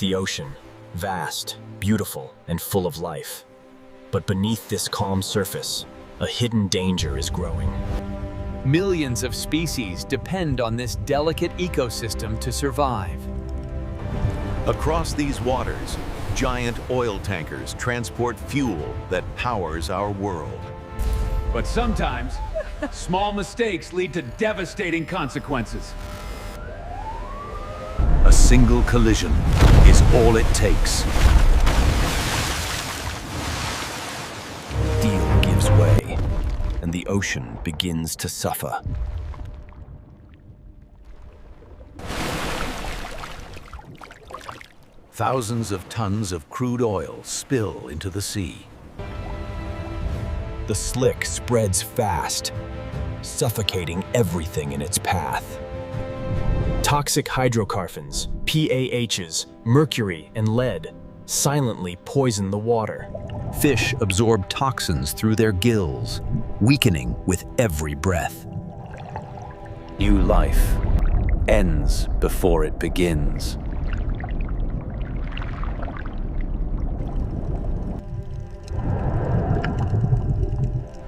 The ocean, vast, beautiful, and full of life. But beneath this calm surface, a hidden danger is growing. Millions of species depend on this delicate ecosystem to survive. Across these waters, giant oil tankers transport fuel that powers our world. But sometimes, small mistakes lead to devastating consequences. A single collision is all it takes. Steel gives way, and the ocean begins to suffer. Thousands of tons of crude oil spill into the sea. The slick spreads fast, suffocating everything in its path. Toxic hydrocarbons, PAHs, mercury, and lead silently poison the water. Fish absorb toxins through their gills, weakening with every breath. New life ends before it begins.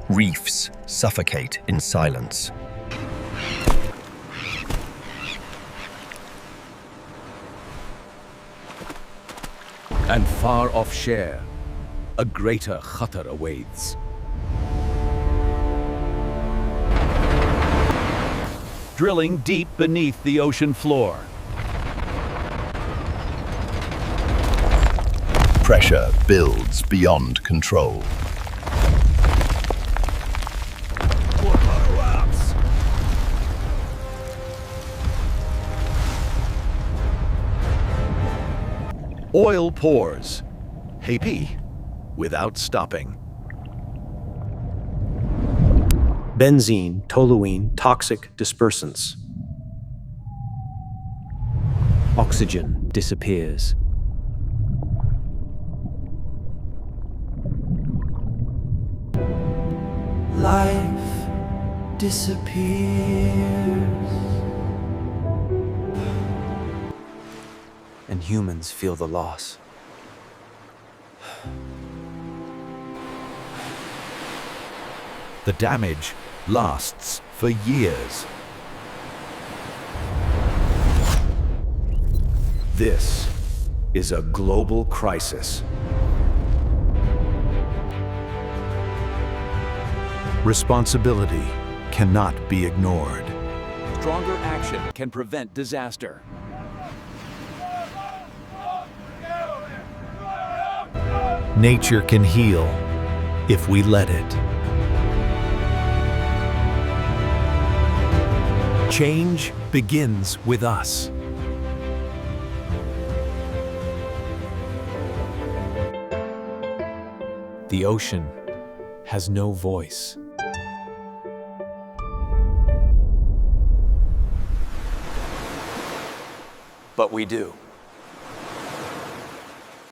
Reefs suffocate in silence. And far offshore, a greater khatar awaits. Drilling deep beneath the ocean floor. Pressure builds beyond control. Oil pours, happy, without stopping. Benzene, toluene, toxic dispersants. Oxygen disappears. Life disappears. And humans feel the loss. The damage lasts for years. This is a global crisis. Responsibility cannot be ignored. Stronger action can prevent disaster. Nature can heal if we let it. Change begins with us. The ocean has no voice. But we do.